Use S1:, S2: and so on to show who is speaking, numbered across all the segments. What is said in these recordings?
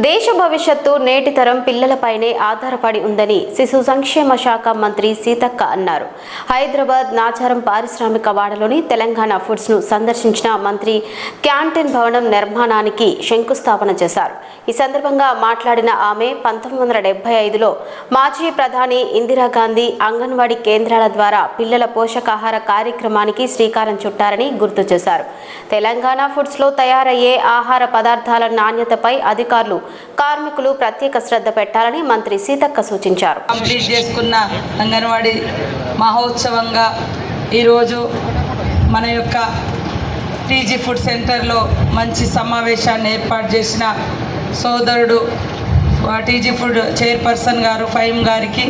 S1: దేశ భవిష్యత్తు నేటి తరం పిల్లలపైనే ఆధారపడి ఉందని శిశు సంక్షేమ శాఖ మంత్రి సీతక్క అన్నారు. హైదరాబాద్ నాచారం పారిశ్రామిక వాడలోని తెలంగాణ ఫుడ్స్ ను సందర్శించిన మంత్రి క్యాంటీన్ భవనం నిర్మాణానికి శంకుస్థాపన చేశారు. ఈ సందర్భంగా మాట్లాడిన ఆమె 1975లో మాజీ ప్రధాని ఇందిరాగాంధీ అంగన్వాడీ కేంద్రాల ద్వారా పిల్లల పోషకాహార కార్యక్రమానికి శ్రీకారం చుట్టారని గుర్తు చేశారు. తెలంగాణ ఫుడ్స్ లో తయారయ్యే ఆహార పదార్థాల నాణ్యతపై అధికారులు కార్మికులు ప్రత్యేక శ్రద్ధ పెట్టాలని మంత్రి సీతక్క సూచించారు.
S2: కంప్లీట్ చేసుకున్న అంగన్వాడీ మహోత్సవంగా ఈరోజు మన యొక్క టీజీ ఫుడ్ సెంటర్లో మంచి సమావేశాన్ని ఏర్పాటు చేసిన సోదరుడు టీజీ ఫుడ్ చైర్పర్సన్ గారు ఫైమ్ గారికి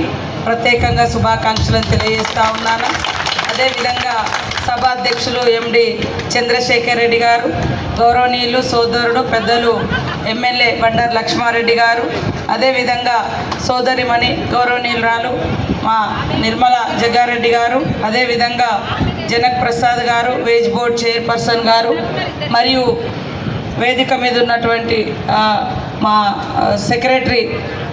S2: ప్రత్యేకంగా శుభాకాంక్షలను తెలియజేస్తూ ఉన్నాను. అదేవిధంగా సభాధ్యక్షులు ఎండి చంద్రశేఖర్ రెడ్డి గారు, గౌరవనీయులు సోదరుడు పెద్దలు ఎమ్మెల్యే బండారు లక్ష్మారెడ్డి గారు, అదేవిధంగా సోదరిమణి గౌరవనీయురాలు మా నిర్మల జగ్గారెడ్డి గారు, అదేవిధంగా జనక్ ప్రసాద్ గారు వేజ్ బోర్డ్ చైర్పర్సన్ గారు, మరియు వేదిక మీద ఉన్నటువంటి మా సెక్రటరీ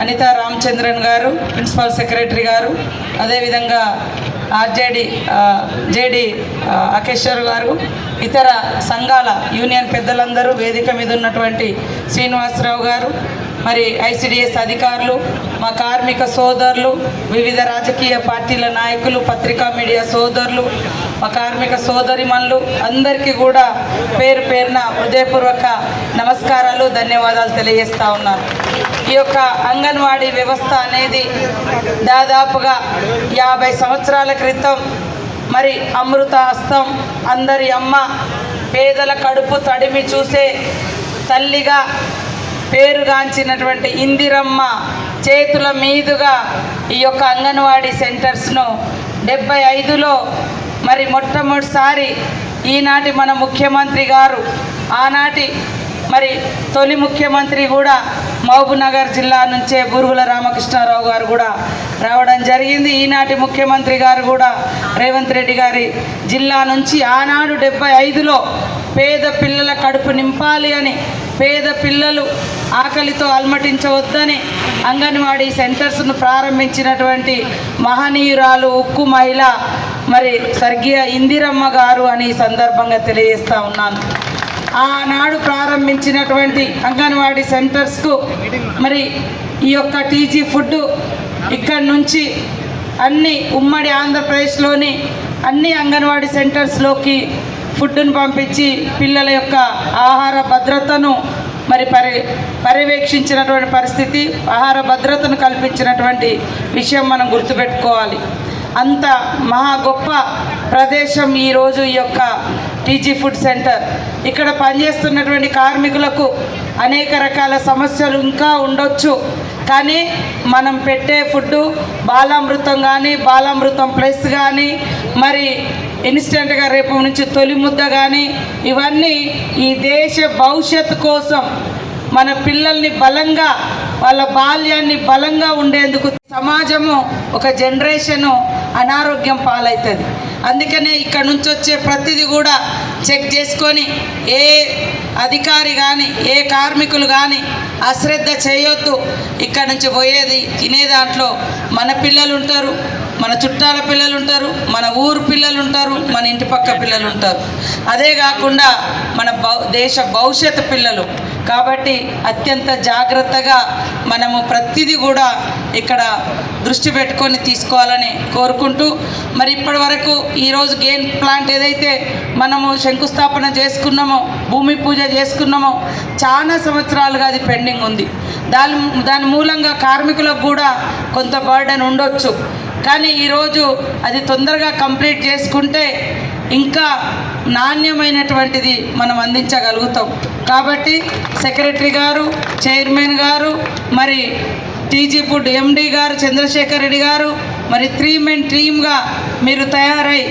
S2: అనితా రామచంద్రన్ గారు, ప్రిన్సిపల్ సెక్రటరీ గారు, అదేవిధంగా జేడి అకేశ్వర్ గారు, ఇతర సంఘాల యూనియన్ పెద్దలందరూ, వేదిక మీద ఉన్నటువంటి శ్రీనివాసరావు గారు, మరి ఐసిడిఎస్ అధికారులు, మా కార్మిక సోదరులు, వివిధ రాజకీయ పార్టీల నాయకులు, పత్రికా మీడియా సోదరులు, మా కార్మిక సోదరిమణులు అందరికీ కూడా పేరు పేరున హృదయపూర్వక నమస్కారాలు, ధన్యవాదాలు తెలియజేస్తూ ఉన్నాను. ఈ యొక్క అంగన్వాడీ వ్యవస్థ అనేది దాదాపుగా 50 సంవత్సరాల క్రితం మరి అమృత హస్తం, అందరి అమ్మ, పేదల కడుపు తడిమి చూసే తల్లిగా పేరుగాంచినటువంటి ఇందిరమ్మ చేతుల మీదుగా ఈ యొక్క అంగన్వాడీ సెంటర్స్ను 75లో మరి మొట్టమొదటిసారి ఈనాటి మన ముఖ్యమంత్రి గారు, ఆనాటి మరి తొలి ముఖ్యమంత్రి కూడా మహబూబ్నగర్ జిల్లా నుంచే బూరుగుల రామకృష్ణారావు గారు కూడా రావడం జరిగింది. ఈనాటి ముఖ్యమంత్రి గారు కూడా రేవంత్ రెడ్డి గారి జిల్లా నుంచి ఆనాడు 75లో పేద పిల్లల కడుపు నింపాలి అని, పేద పిల్లలు ఆకలితో అల్మటించవద్దని అంగన్వాడీ సెంటర్స్ను ప్రారంభించినటువంటి మహనీయురాలు, ఉక్కు మహిళ మరి స్వర్గీయ ఇందిరమ్మ గారు అని ఈ సందర్భంగా తెలియజేస్తూ ఉన్నాను. ఆనాడు ప్రారంభించినటువంటి అంగన్వాడీ సెంటర్స్కు మరి ఈ యొక్క టీజీ ఫుడ్ ఇక్కడి నుంచి అన్ని ఉమ్మడి ఆంధ్రప్రదేశ్లోని అన్ని అంగన్వాడీ సెంటర్స్లోకి ఫుడ్ను పంపించి పిల్లల యొక్క ఆహార భద్రతను మరి పర్యవేక్షించినటువంటి పరిస్థితి, ఆహార భద్రతను కల్పించినటువంటి విషయం మనం గుర్తుపెట్టుకోవాలి. అంత మహా గొప్ప ప్రదేశం ఈరోజు ఈ యొక్క టీజీ ఫుడ్ సెంటర్. ఇక్కడ పనిచేస్తున్నటువంటి కార్మికులకు అనేక రకాల సమస్యలు ఇంకా ఉండొచ్చు, కానీ మనం పెట్టే ఫుడ్డు బాలామృతం కానీ, బాలామృతం ప్లస్ కానీ, మరి ఇన్స్టెంట్గా రేపు నుంచి తొలి ముద్ద కానీ, ఇవన్నీ ఈ దేశ భవిష్యత్తు కోసం మన పిల్లల్ని బలంగా, వాళ్ళ బాల్యాన్ని బలంగా ఉండేందుకు సమాజము ఒక జనరేషను అనారోగ్యం పాలవుతుంది. అందుకనే ఇక్కడ నుంచి వచ్చే ప్రతిదీ కూడా చెక్ చేసుకొని ఏ అధికారి కానీ, ఏ కార్మికులు కానీ అశ్రద్ధ చేయొద్దు. ఇక్కడ నుంచి పోయేది తినే దాంట్లో మన పిల్లలు ఉంటారు, మన చుట్టాల పిల్లలు ఉంటారు, మన ఊరు పిల్లలు ఉంటారు, మన ఇంటి పక్క పిల్లలు ఉంటారు. అదే కాకుండా మన దేశ భవిష్యత్తు పిల్లలు. కాబట్టి అత్యంత జాగ్రత్తగా మనము ప్రతిదీ కూడా ఇక్కడ దృష్టి పెట్టుకొని తీసుకోవాలని కోరుకుంటూ, మరి ఇప్పటి వరకు ఈరోజు గెయిన్ ప్లాంట్ ఏదైతే మనము శంకుస్థాపన చేసుకున్నామో, భూమి పూజ చేసుకున్నామో, చాలా సంవత్సరాలుగా అది పెండింగ్ ఉంది. దాని మూలంగా కార్మికులకు కూడా కొంత బర్డెన్ ఉండొచ్చు. కానీ ఈరోజు అది తొందరగా కంప్లీట్ చేసుకుంటే ఇంకా నాణ్యమైనటువంటిది మనం అందించగలుగుతాం. కాబట్టి సెక్రటరీ గారు, చైర్మన్ గారు, మరి టీజీ ఫుడ్ ఎండి గారు చంద్రశేఖర్ రెడ్డి గారు, మరి 3 మెన్ టీమ్గా మీరు తయారై